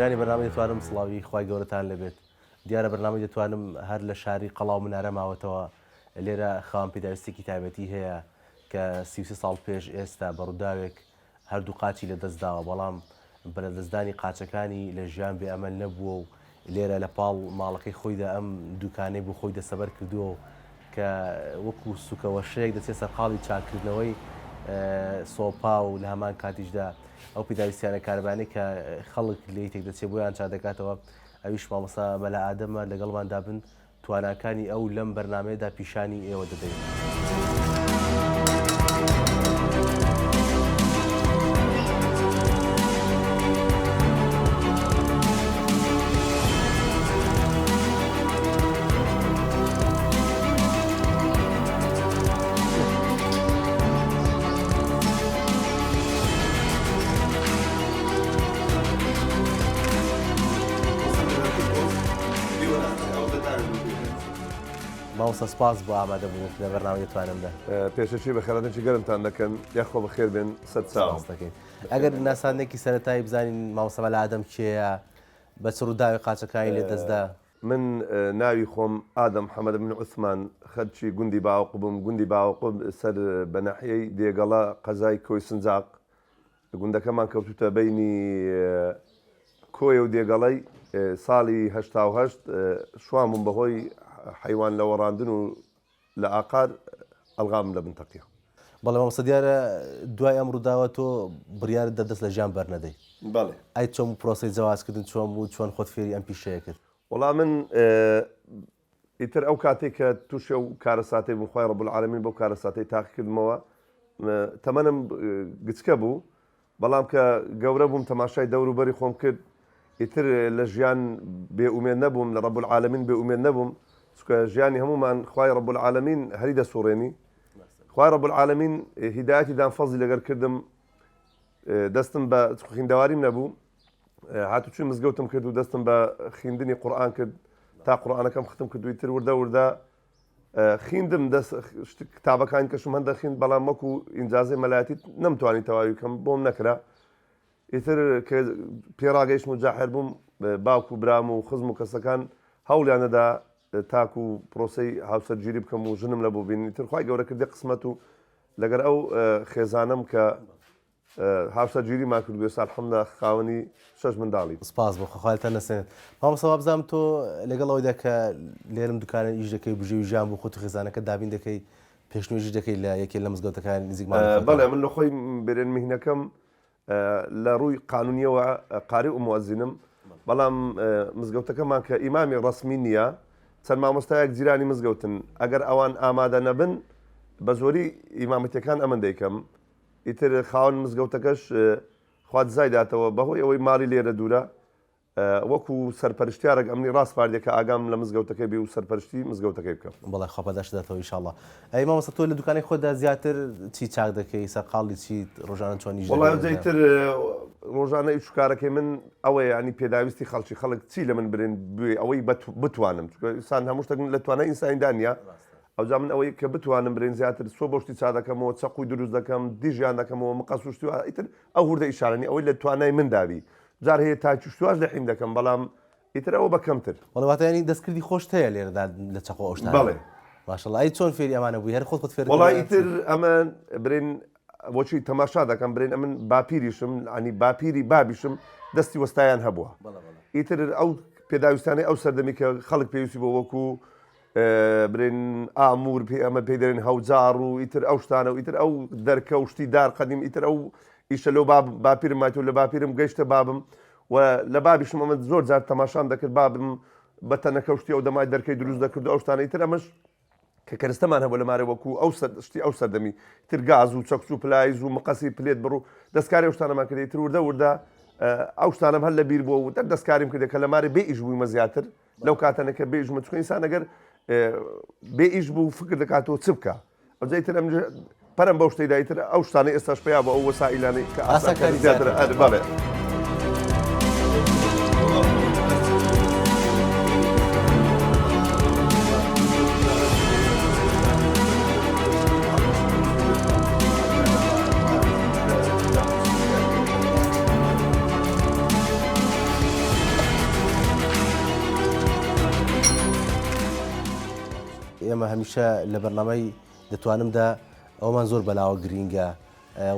گوێگرانی بەرنامەی دەتوانم سڵاوی خوای گەورەتان لەبێت. دیارە بەرنامەی دەتوانم هەر لە شاری قەڵاو منارە ماوەتەوە لێرە خاوەن پێداویستێکی تایبەتی هەیە کە 33 ساڵ پێش ئێستا بەڕووداوێک هەردوو قاچی لە دەستداوە، بەڵام بەلەدەستدانی قاچەکانی لە ژیان بێئەمەل نەبووە و لێرە لە پاڵ ماڵەکەی خۆیدا ئەم دوکانەی بۆ خۆی دەسەبەر کردووە کە وەکو سوکەوەشەیەک دەچێت سەرقاڵی چاکردنەوەی سۆپا و لە هەمان کاتیشدا ئەو پێداویستیانە کاربانەی کە خەڵک لێی تێک دەچێت بۆیان چا دەکاتەوە. ئەویش مامۆستا مەلا ئادەمە لەگەڵماندا بن تواناکانی ئەو لەم بەرنامەیەدا پیشانی ئێوە دەدەین. ماوەستا سپاس بۆ ئامادەبوونت لە بەرنامەی دەتوانمدا. پێشەچی بە خێراتێکی گەرمتان دەکەن، یاخۆ بەخێر بێن سەد ساڵ دەکەین. ئەگەر ناسانێکی سەرەتایی بزانین ماوەستا مەلا ئادەم کێیە، بە چ ڕووداوی قاچەکانی لێ دەستدا؟ من ناوی خۆم ئادەم حەمەد بن عوسمان، خەرچی گوندی باوق بووم. گوندی باوق سەر بە ناحیەی دێگەڵا قەزای کۆی سنجاق. گوندەکەمان کەوتوتە بەینی کۆیە و دێگەڵەی ساڵی 1970 شوامم بەهۆی حیوان لە وەڕاندن و لە ئاقار ئەلغام لە بنتەقیە. بەڵێ مامۆستا دیارە دوای ئەم ڕووداوە تۆ بڕیارت دەدەست لە ژیان بەرنەدەی. بەڵێ. ئەی چۆن پرۆسەی جەوازکردن چۆن بوو، چۆن خۆت فێری ئەم پیشەیە کرد؟ وەڵام من ئیتر ئەو کاتێک کە تووشە و کارە ساتەی بوو خوای ڕەب العالەمین بەو کارە ساتەی تاقیکردمەوە، تەمەنم گچکە بوو، بەڵام کە گەورە بووم تەماشای دەوروبەری خۆم کرد، ئیتر لە ژیان بێئومێد نەبووم، لە ڕەب العالەمین بێئومێد نەبووم، چونکە ژیانی هەمومان خوای ڕەب العالەمین هەری دەسوڕێنی. خوای ڕەب العالەمین هیدایەتی دام فەزلی لەگەر کردم، دەستم بە خوێندەواریم نەبوو، هاتوچووی مزگەوتم کرد و دەستم بە خوێندنی قورئان کرد تا قورئانەکەم ختم کردو. ئیتر وردە وردە خوێندم، کتابەکانی کەشم هەندە خوێند، بەڵام وەکو ئینجازەی مەلایەتی نەمتوانی تەواوی بکەم، بۆم نەکرا. ئیتر کە پێڕاگەیشتم و جاحێر بووم، باوک و برام و خزم و کەسەکان هەوڵیانەدا تاکو و پرۆسەی هاوسەرگیری بکەم و ژنم لە بۆ بینی. تر خوای گەورە کردی قسمەت و لەگەر ئەو خێزانم کە هاوسەرگیری ما کردو ئێستا الحەمدوللا خاوەنی 6 منداڵی. سپاس بۆ خوایتان نەسێنێت. مامۆستا وابزانم تۆ لەگەڵ ئەوەیدا کە لێرم دوکانە ئیش دەکەی، بژێوی ژیان بۆ خۆت و خێزانەکە دابین دەکەی، پێشنوێژی دەکەی لە یەکێک لە مزگەوتەکان نزیکمان؟ بەڵێ، من لە خۆی بێرێن میهنەکەم لە ڕووی قانونیەوە قاری و موەزینم، بەڵام مزگەوتەکەمان کە ئیمامی ڕەسمی نییە، چەند مامۆستایەک جیرانی مزگەوتن، ئەگەر ئەوان ئامادە نەبن بە زۆری ئیمامەتیەکان ئەمن دەیکەم. ئیتر خاوەن مزگەوتەکەش خوات زایداتەوە بەهۆی ئەوەی ماڵی لێرە دوورە، وەکو سەرپەرشتیارێک ئەمنی ڕاستپاردێکە ئاگام لە مزگەوتەکەی بێ و سەرپەرشتی مزگەوتەکەی بکەم. بەڵێ خۆپەداش دەداتەوە ئینشاءڵڵا. ئەی مامۆستا تۆ لە دوکانی خۆتدا زیاتر چی چاک دەکەی؟ سەرقاڵی چیت؟ ڕۆژانە چۆن ئیش دەکەی؟ وەڵام جێتر ڕۆژانە ئیشکارەکەی من ئەوەیە، ینی پێداویستی خەڵکی خەڵک چی لە من برێن بێ ئەوەی بتوانم، چونکە ئینسان هەموو شتێک لە توانای ئینسانیدا نییە. ئەوجا من ئەوەی کە بتوانم برێن زیاتر سۆ بۆشتی چا دەکەمەوە، چەقوی دروست دەکەم، دیژیان دەکەمەوە، مقەس و شتی ئیتر ئەو هوردە ئیشارەنی ئەوەی لە توانای من داوی. جار هەیە تاچ و شتواش لە حین دەکەم، بەڵام ئیتر ئەوە بەکەمتر. وەڵێ واتە ینی دەستکردی خۆشت هەیە لێرەدا لە چەقۆ ئەو شتانە؟ بەڵێ. ماشەڵڵا. ئەی چۆن فێری ئەمانە بووی؟ هەر خۆت فێر؟ وەڵای ئیتر ئەمە برێن بۆچی تەماشا دەکەم، برێن ئەمن باپیریشم، ئەنی باپیری بابیشم دەستی وەستایان هەبووە. ئیتر ئەو پێداویستانەی ئەو سەردەمی کە خەڵک پێویستی بۆ وەکو برێن ئامور ئەمە پێی دەرێن هەوجار و ئیتر ئەو شتانە و ئیتر ئەو دەرکە و شتی دار قەدیم، ئیتر ئەو ئیشە لەو باپیرم مایتەوە، لە باپیرم گەیشتە بابم و لە بابیشم ئەمە زۆر جار تەماشام دەکرد، بابم بە تەنەکە شتی ئەو دەمای دەرکەی دروست دەکرد و ئەو شتانە. ئیتر ئەمەش کە کەرستەمان هەبوو لەمارە وەکو ئەو شتی ئەو سەردەمی، تر گاز و چەکس و پلایز و مقەسی پلێت بڕ و دەستکاری ئەو شتانەمان کردی. تر وردە وردە ئەو شتانم هەر لە بیر بووە و دەستکاریم کردێت کە لەمارە بێ ئیش بوویمە زیاتر لەو کاتەنەکە بێ ئیشمە، چونکە ئینسان ئەگەر بێ ئیش بوو فکر دەکاتەوە چ بکە. ئەوجا ئیتر ئەم پەرم بەو شتەیدا ئیتر ئەو شتانەی ئێستاش پێیا بە ئەو وەسائیلانەی کە ئاسانکاری زیاتر. بەڵێ. ئێمە هەمیشە لە بەرنامەی دەتوانمدا ئەومان زۆر بەلاوە گرینگە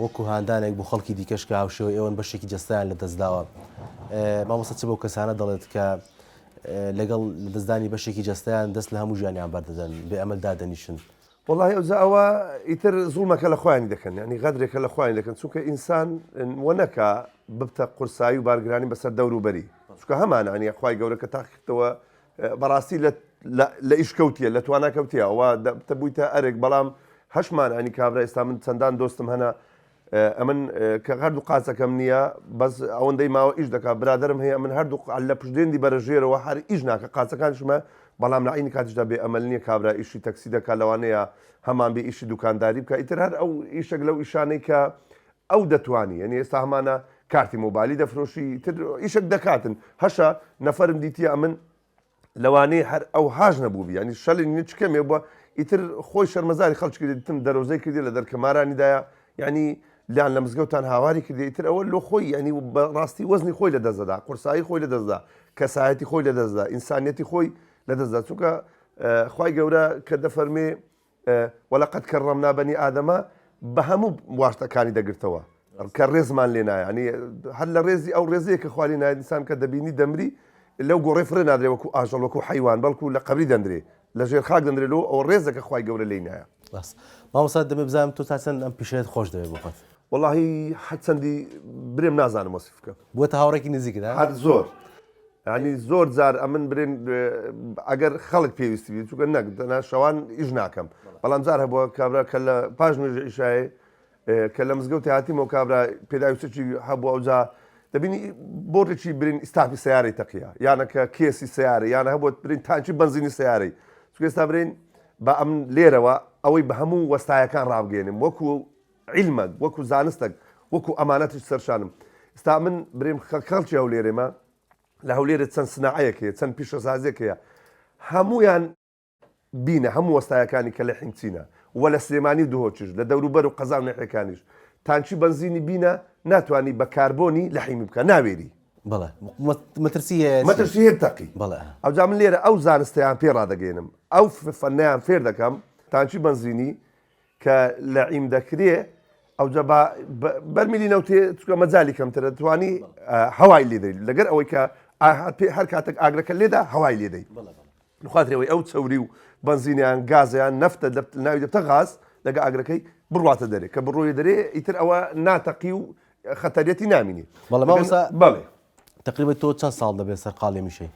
وەکو هاندانێک بۆ خەڵکی دیکەش کە هاوشێوە ئێوەن بەشێکی جەستیان لە دەستداوە مامۆستا چ بۆ کەسانە دەڵێت کە لەگەڵ دەستدانی بەشێکی جەستیان دەست لە هەموو ژیانیان بەردەدەن بێ ئەمەل دادەنیشن والله ئەوە ئیتر زوڵمەکە لە خۆیانی دەکەن ینی غەدرێکە لە خۆیان دەکەن چونکە ئینسان وەنەکە ببتە قورسایی و بارگرانی بەسەر دەوروبەری چونکە هەمانانی خوای گەورە کە تاقیکردەوە بەڕاستی لە ئیشکەوتیە لە تواناکەوتیە ئەوە تەبوویتە ئەرێک بەڵام هەشمان ئەنی کابرا ئێستا من چەندان دۆستم هەنا ئەمن کە هەردوو قاچەکەم نییە بەس ئەوەندەی ماوە ئیش دەکات برادرم هەیە من هەردوو لە پشتێندی بەرەژێرەوە هەر ئیش ناکە قاچەکانشمە بەڵام لە عینی کاتیشدا بێ ئەمەل نییە کابرا ئیشی تەکسی دەکات لەوانەیە هەمان بێ ئیشی دوکانداری بکە ئیتر هەر ئەو ئیشێک لەو ئیشانەی کە ئەو دەتوانی یعنی ئێستا هەمانە کارتی مۆبایلی دەفرۆشی تر ئیشێک دەکاتن هەشە نەفرم دیتیە ئەمن لەوانەیە هەر ئەو هاژ نەبووبی ینی شەلی چکەمێ بووە ئیتر خۆی شەرمەزاری خەڵکی کردتم دەرۆزەی کردی لە دەرکەمارانیدایە یعنی لیان لە مزگەوتان هاواری کردی ئیتر ئەوە لۆ خۆی ینی بەڕاستی وەزنی خۆی لە دەستدا قورسایی خۆی لە دەستدا کەسایەتی خۆی لە دەستدا ئینسانیەتی خۆی لە دەستدا چونکە خوای گەورە کە دەفەرمێ وەلەقەد کەڕەمنا بەنی ئادەمە بە هەموو واشتەکانی دەگرتەوە کە ڕێزمان لێ نایە ینی هەر لە ڕێزی ئەو ڕێزەیە کە خوای نایە ئینسان کە دەبینی دەمری لەو گۆڕێ فرە نادرێ وەکو ئاژەڵ وەکو حیوان بەڵکو لە قەبری دەندرێ لە ژێر خاک دەندرێتەوە ئەو ڕێزەکە خوای گەورە لێی نایە بەس مامۆستا دەبێ بزانم تۆ تا چەند ئەم پیشێت خۆش دەوێت بۆ خۆت وەڵاهی حەد چەندی برێم نازانم وەسف بکەم بووەتە هاوڕێکی نزیکدا هەر زۆر ینی زۆر جار ئەمن برێن ئەگەر خەڵک پێویستی بێت چونکە نەک دەنا شەوان ئیش ناکەم بەڵام جار هەبووە کابرا کە لە پاش نوێژە ئیشایە کە لە مزگەوتی هاتیمەوە کابرا پێداویستێکی هەبووە ئەوجا دەبینی بۆڕێکی برین ئیستافی سیارەی تەقیە یانەکە کێسی سیارە یانە هەبووە برین تانچی بنزینی سیارەی چونکە ئێستا برین بە ئەم لێرەوە ئەوەی بە هەموو وەستایەکان ڕابگەێنم وەکو عیلمەک وەکو زانستێک وەکو ئەمانەتش سەرشانم ئستا من بریم خەڵکی هەولێرێمە لە هەولێرە چەند سناعەیەکەیە چەند پیشەسازێکەیە هەمویان بینە هەموو وەستایەکانی کە لە حینچینە وە لە سلێمانی دوهۆچش لە دەوروبەر و قەزا و نەحەکانیش تانچی بنزینی بینە ناتوانانی بە کاربۆنی لە حیمی بکە ناوێری بەڵێ مەترسی هێر تەقی بەڵێ ئەوجا من لێرە ئەو زانستیان پێ ڕادەگەێنم ئەو فەنیان فێر دەکەم تانچی بنزینی کە لە عیم دەکرێ ئەوجا بەرمیلی نەوتێ چکە مەجای کەمترە توانی هەوای لێدەی لەگەر ئەوەی کە هەر کاتێک ئاگرەکە لێدا هەوای لێدەی نخواترەوەی ئەو چەوری و بنزینیان گازیان نەفتە ناوی دەبتە غاز لەگە ئاگرەکەی بڕاتە دەرێ کە بڕۆی دەرێ ئیتر ئەوە ناتەقی و خەتەرەتی نامینی بەڵێ تقریبا تۆ چەند ساڵ دەبێت سەرقاڵێ میشەی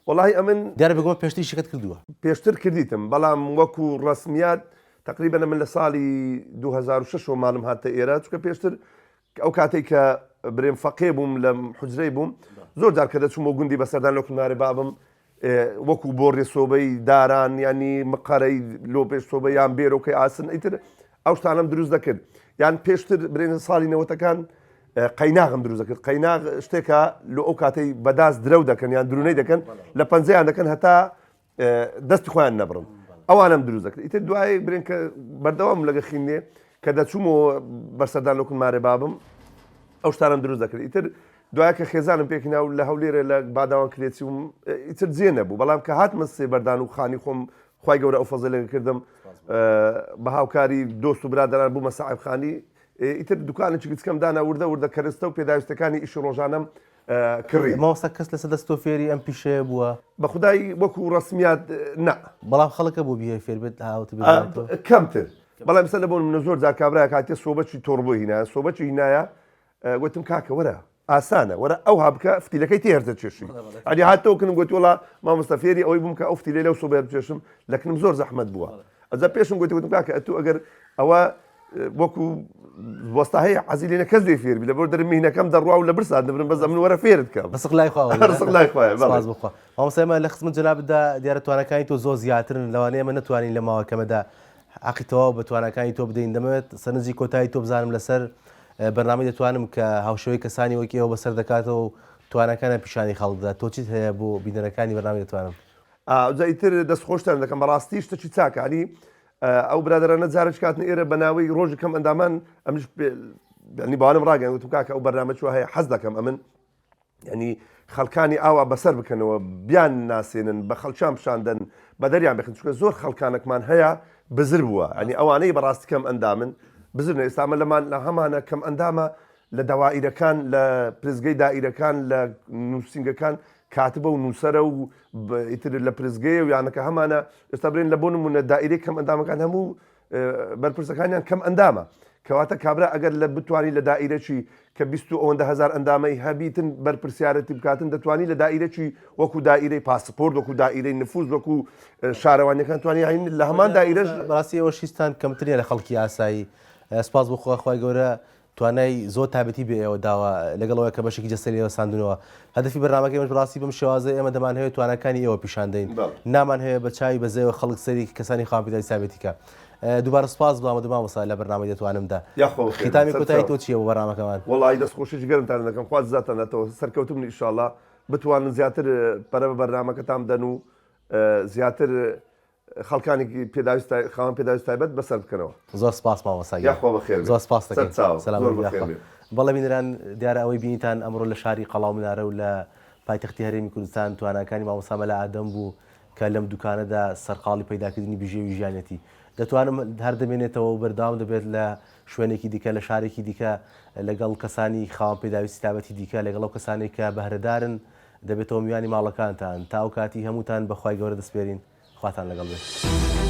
وڵی ئەمن دیارە بگۆ پێشتی شەکەت کردووە پێشتر کردیتم بەڵام وەکو ڕسمیات تقریبا من لە ساڵی 2006 ماڵم هاتە ئێرە چکە پێشتر ئەو کاتێک کە برێم فەقێ بووم لە حجرەی بووم زۆر جار کە دەچوومە گوندی بەسەردان لە کومارێ بابم وەکو بۆڕێ سۆبەی داران ینی مقارەی لۆ پێش سۆبە یان بێرۆکەی ئاسن ئیتر ئەو شتانم دروست دەکرد یان پێشتر برێن ساڵی نەوەتەکان قەیناغم دروست دەکرد قەیناغ شتێکە لە ئەو کاتەی بەداست درەو دەکەن یان درونەی دەکەن لە پەنجەیان دەکەن هەتا دەستی خۆیان نەبڕن ئەوانم دروست دەکرد ئیتر دوای برێن کە بەردەوام لەگە خینێ کە دەچوومەوە بەسەردان لە کومارێ بابم ئەو شتانم دروست دەکرد ئیتر دوای کە خێزانم پێکینا و لە هەولێرە لە باداوان کرێتی و ئیتر جێ نەبوو بەڵام کە هاتمە سێبەردان و خانی خۆم خوای گەورە ئەو فەزەلێک کردم بە هاوکاری دۆست و برادران بوومە ساحیبخانی ئیتر دوکانێکی کچکەم دانا وردە کەرستە و پێداویستەکانی ئیش ڕۆژانەم کڕی ماوەستا کەس لەسەر دەستۆ فێری ئەم پیشەیە بووە بە خودای وەکو ڕسمیات نا بەڵام خەڵکە بۆ بیە فێر بێت هاوت کەمتر بەڵام سە لەبوون منە زۆر جار کابرای کاتێ سۆبەتی تۆڕ بۆ هینایە سۆبەتی هینایە گوتم کاکە وەرە ئاسانە وەرە ئەو هابکە فتیلەکەی تێردە چێشی ئەدی هاتەوەکنم گوتی وڵا مامۆستا فێری ئەوەی بووم کە ئەو فتیلە لەو سۆبەت چێشم لەکنم زۆر زەحمەت بووە ئەجا پێشم گوتم کاکە ئەتو ئەگەر ئەوە وەکو وەستا هەیە حەزی لێنە کەس دێ فێربی لەبەر دەرمینەکەم دەڕوا و لە برسات دەبرم بەس من وەرە فێرت کەم ڕسق لای خوا ڕسق لای خوایە بخوا مامۆستایمە لە خزمەت جەنابدا دیارە توانەکانی تۆ زۆر زیاترن لەوانەیە ئەمە نەتوانین لە ماوەکەمەدا حەقیتەوە بە توانەکانی تۆ بدەین دەمەوێت سەرنجی کۆتایی تۆ بزانم لەسەر بەرنامەی دەتوانم کە هاوشەوەی کەسانی وەکی ئەوە بەسەر دەکاتەوە و توانەکانە پیشانی خەڵکدا تۆ چیت هەیە بۆ بینەرەکانی بەرنامەی دەتوانم جایتر دەستخۆشتان دەکەم بەڕاستی شتێکی چاکانی ئەو برادرانە جارش کاتن ئێرە بەناوی ڕۆژی کەم ئەندامان ئەمش ینی باوانم ڕاگەن وتم کاکە ئەو بەرنامە چوە هەیە حەز دەکەم ئەمن ینی خەڵکانی ئاوا بەسەر بکەنەوە بیان ناسێنن بە خەڵچان پیشاندن بە دەریان بخن چکە زۆر خەڵکانێکمان هەیە بزر بووە ئەنی ئەوانەی بەڕاستی کەم ئەندامن بزرن ئێستامە لەمان لە هەمانە کەم ئەندامە لە داوائیرەکان لە پرزگەی دائیرەکان لە نووسنگەکان کاتبە و نووسرە و ئیتر لە پرزگەیە و یانەکە هەمانە ئێستا برێن لە بۆ نمونە دائیرەی کەم ئەندامەکان هەموو بەرپرسەکانیان کەم ئەندامە کەواتە کابرا ئەگەر لە بتوانانی لە دائیرەکی کە 20 ئەندامەی هەبیتن بەرپرسیارەتی بکاتن دەتوانی لە دائیرەکی وەکو دائیرەی پاسپۆرت وەکو دائیرەی نفوز وەکو شارەوانیەکان توانی هاین لە هەمان دائیرەش بەڕاستی ئەوە شیستان کەمترە لە خەڵکی ئاسایی سپاس بۆ خۆخوای گەورە توانای زۆر تابەتی بێ ئێوە داوە لەگەڵەوە کە بەشێکی جەسەریەوە ساندنەوە هەدەفی بەرنامەکەی ئێمەش بەڕاستی بەم شێوازە ئێمە دەمان هەیە توانەکانی ئێوە پیشاندەین نامان هەیە بە چاوی بەزەوە خەڵک سەری کەسانی خاپیداری سابەتیکە دووبارە سپاس بڵام دەمامەسا لە بەرنامەی دەتوانمدا خیتامی کۆتایی تۆ چییە بۆ بەرنامەکەمان وڵی دەستخۆشی گەرمتان دەکەم خواز زاتەنێتەوە سەرکەوتم ئینشاءڵڵا بتوانن زیاتر پەرە بە بەرنامەکەتان دەن و زیاتر خەڵکانێکی خاوەن پێداویست تایبەت بەسەر بکەنەوە زۆر سپاس مامۆستا زۆر سپاس بەڵێ بینران دیارە ئەوەی بینیتان ئەمڕۆ لە شاری قەڵاو منارە و لە پایتەختی هەرێمی کوردستان تواناکانی مامۆستا مەلا ئادەم بوو کە لەم دوکانەدا سەرقاڵی پەیداکردنی بژێوی ژیانەتی دەتوانم هەر دەمێنێتەوە و بەرداوام دەبێت لە شوێنێکی دیکە لە شارێکی دیکە لەگەڵ کەسانی خاوەن پێداویستی تایبەتی دیکە لەگەڵ ئەو کەسانێک کە بەهرەدارن دەبێتەوە میوانی ماڵەکانتان تا ئەو کاتی هەمووتان بەخوای گەورە دەسپێرین خواتان لەگەڵ بێت.